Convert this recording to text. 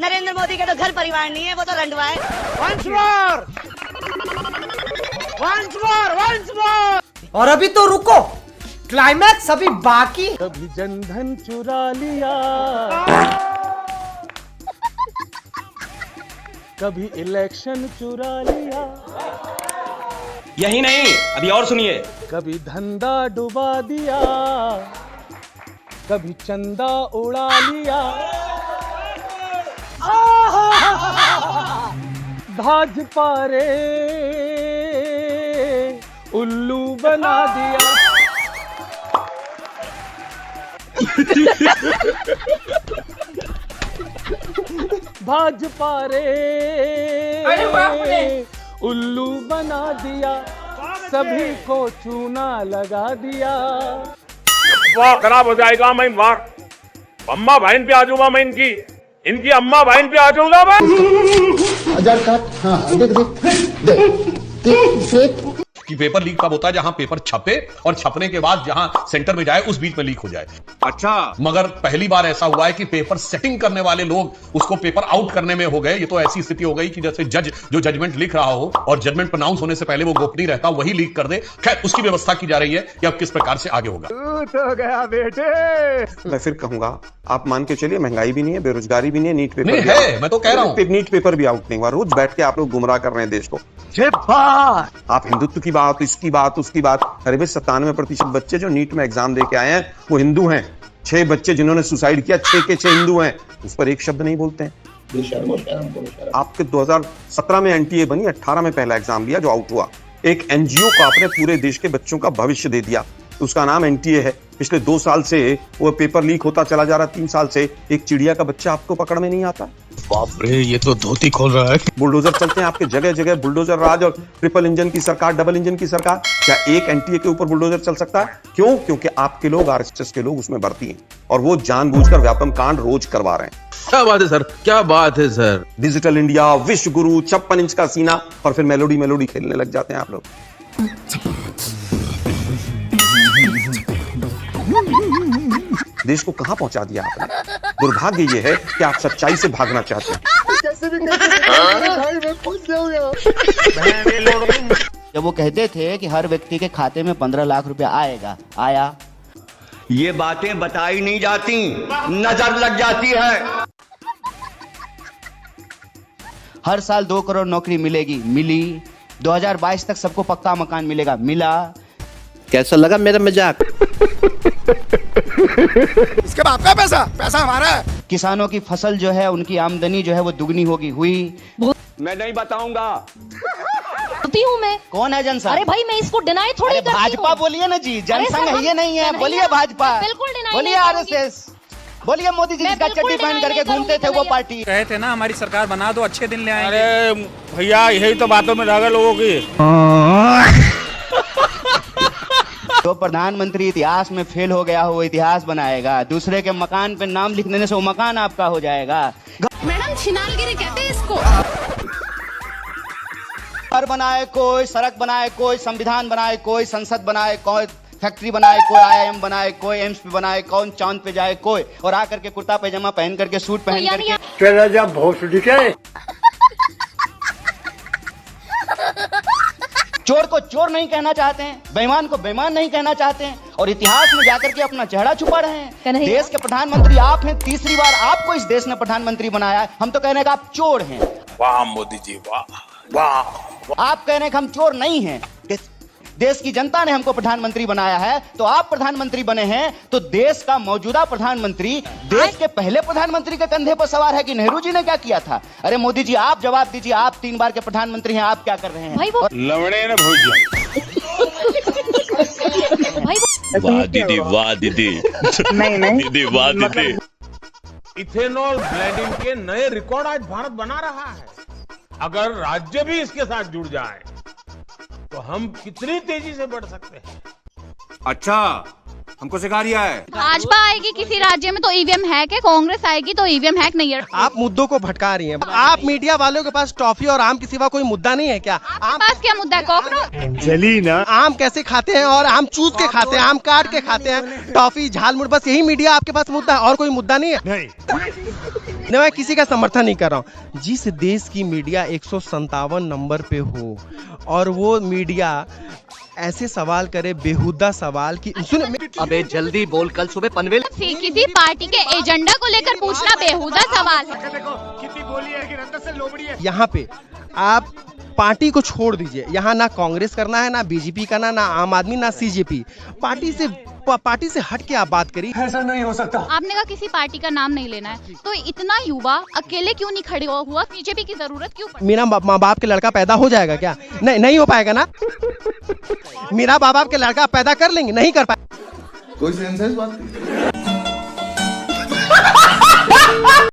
नरेंद्र मोदी का तो घर परिवार नहीं है, वो तो रंडवा है। once more। और अभी तो रुको, क्लाइमैक्स अभी बाकी। कभी जनधन चुरा लिया, कभी इलेक्शन चुरा लिया, यही नहीं, अभी और सुनिए। कभी धंधा डुबा दिया, कभी चंदा उड़ा लिया, भाजपा रे उल्लू बना दिया। भाजपा रे उल्लू बना दिया, सभी को चूना लगा दिया। वाह, खराब हो जाएगा मैं। वाह, अम्मा बहन पे आ जाऊंगा मैं, इनकी अम्मा बहन पे आ जाऊंगा मैं। हजार काट, हाँ देख कि पेपर लीक कब होता है? जहां पेपर छपे और छपने के बाद जहां सेंटर में जाए उस बीच में लीक हो जाए। अच्छा, मगर पहली बार ऐसा हुआ है कि पेपर सेटिंग करने वाले लोग उसको पेपर आउट करने में हो गए। ये तो ऐसी स्थिति हो गई कि जैसे जज जो जजमेंट लिख रहा हो और जजमेंट प्रोनाउंस होने से पहले वो गोपनीय रहता, वही लीक कर दे। खैर, उसकी व्यवस्था की जा रही है कि अब किस प्रकार से आगे होगा। तो गया बेटे। मैं फिर कहूंगा, आप मान के चलिए, महंगाई भी नहीं है, बेरोजगारी भी नहीं है, नीट पेपर नहीं भी है, मैं तो कह रहा हूं नीट पेपर भी आउट नहीं हुआ। रोज बैठ के आप लोग गुमराह कर रहे हैं देश को। आप हिंदुत्व की बात, इसकी बात, उसकी बात। अरे भाई, 97% बच्चे जो नीट में एग्जाम दे के आए हैं वो हिंदू हैं। 6 बच्चे जिन्होंने सुसाइड किया, 6 के 6 हिंदू हैं। उस पर एक शब्द नहीं बोलते हैं। आपके 2017 में एनटीए बनी, 18 में पहला एग्जाम लिया जो आउट हुआ। एक एनजीओ को आपने पूरे देश के बच्चों का भविष्य दे दिया, उसका नाम एनटीए है। पिछले 2 साल से वो पेपर लीक होता चला जा रहा, 3 साल से एक चिड़िया का बच्चा आपको पकड़ में नहीं आता। बाप रे, ये तो धोती खोल रहा है। बुलडोजर चलते हैं आपके जगह जगह, बुलडोजर राज और ट्रिपल इंजन की सरकार, डबल इंजन की सरकार। क्या एक एनटीए के ऊपर बुलडोजर चल सकता है? क्यों? क्योंकि आपके लोग, आरएसएस के लोग उसमें भर्ती हैं और वो जानबूझकर व्यापम कांड रोज करवा रहे हैं। क्या बात है सर, क्या बात है सर। डिजिटल इंडिया, विश्व गुरु, 56 इंच का सीना, और फिर मेलोडी खेलने लग जाते हैं आप लोग। देश को कहां पहुंचा दिया आपने? दुर्भाग्य ये है कि आप सच्चाई से भागना चाहते हैं। जब वो कहते थे कि हर व्यक्ति के खाते में 15 लाख रुपया आएगा, आया? ये बातें बताई नहीं जाती, नजर लग जाती है। हर साल 2 करोड़ नौकरी मिलेगी, मिली। 2022 तक सबको पक्का मकान मिलेगा, मिला। कैसा लगा मेरा मजाक? इसके बाप का पैसा हमारा है। किसानों की फसल जो है, उनकी आमदनी जो है वो दुगनी होगी, हुई। मैं नहीं बताऊंगा। हूँ मैं। कौन है जनसंघ? अरे भाई, मैं इसको डिनाई थोड़ी करती हूँ। भाजपा बोलिए ना जी, जनसंघ है ये नहीं है। बोलिए भाजपा, बिल्कुल डिनाई, बोलिए आरएसएस, बोलिए मोदी जी जिसका चड्डी पहन करके घूमते थे वो पार्टी। कहे थे ना हमारी सरकार बना दो, अच्छे दिन ले आएंगे। अरे भैया, यही तो बातों में रह गए लोगों की। जो प्रधानमंत्री इतिहास में फेल हो गया हो वो इतिहास बनाएगा। दूसरे के मकान पे नाम लिख देने से वो मकान आपका हो जाएगा। मैडम, छिनालगिरी कहते हैं इसको। घर बनाए कोई, सड़क बनाए कोई, संविधान बनाए कोई, संसद बनाए कोई, फैक्ट्री बनाए कोई, आईआईएम बनाए कोई, एम्स पे बनाए कौन, चांद पे जाए कोई, और आकर के कुर्ता पैजामा पहन करके, सूट पहन करके चोर को चोर नहीं कहना चाहते हैं, बेईमान को बेईमान नहीं कहना चाहते हैं, और इतिहास में जाकर के अपना चेहरा छुपा रहे हैं। देश के प्रधानमंत्री आप हैं, तीसरी बार आपको इस देश ने प्रधानमंत्री बनाया है। हम तो कहने का आप चोर हैं। वाह मोदी जी, वाह वाह। आप कहने का हम चोर नहीं हैं। देश की जनता ने हमको प्रधानमंत्री बनाया है, तो आप प्रधानमंत्री बने हैं, तो देश का मौजूदा प्रधानमंत्री देश के पहले प्रधानमंत्री के कंधे पर सवार है कि नेहरू जी ने क्या किया था? अरे मोदी जी, आप जवाब दीजिए, आप 3 बार के प्रधानमंत्री हैं, आप क्या कर रहे हैं? लवड़े ने वाह दीदी, वाह दीदी, नहीं दीदी, वाह दीदी। इथेनॉल ब्लेंडिंग के नए रिकॉर्ड आज भारत बना रहा है। अगर राज्य भी इसके साथ जुड़ जाए तो हम कितनी तेजी से बढ़ सकते हैं। अच्छा, हमको सिखा रिया है। भाजपा आएगी किसी राज्य में तो ईवीएम हैक है, कांग्रेस आएगी तो ईवीएम हैक नहीं है। आप मुद्दों को भटका रही हैं। आप मीडिया वालों के पास टॉफी और आम के सिवा कोई मुद्दा नहीं है क्या? आपके पास क्या मुद्दा है? कॉकरोच चली ना। आम कैसे खाते हैं? और आम चूस के खाते हैं, आम काट के खाते हैं, टॉफी, झालमुड़, बस यही मीडिया आपके पास मुद्दा है, और कोई मुद्दा नहीं है। नहीं। मैं किसी का समर्थन नहीं कर रहा हूँ। जिस देश की मीडिया 157 नंबर पे हो और वो मीडिया ऐसे सवाल करे, बेहुदा सवाल की सुने, अबे जल्दी बोल, कल सुबह पनवेल किसी पार्टी के एजेंडा को लेकर पूछना बेहुदा सवाल है। कितनी बोली है कि अंदर से लोबड़ी है। यहाँ पे आप पार्टी को छोड़ दीजिए, यहाँ ना कांग्रेस करना है, ना बीजेपी करना, ना आम आदमी, ना सीजेपी। पार्टी से हट के आप बात करिए। ऐसा नहीं हो सकता। आपने कहा किसी पार्टी का नाम नहीं लेना है, तो इतना युवा अकेले क्यों नहीं खड़े हुआ? बीजेपी की जरूरत क्यों पड़ी? मेरा माँ बाप के लड़का पैदा हो जाएगा क्या? नहीं हो पाएगा ना। मेरा माँ बाप के लड़का पैदा कर लेंगे, नहीं कर पाए। कोई सेंस है इस बात की?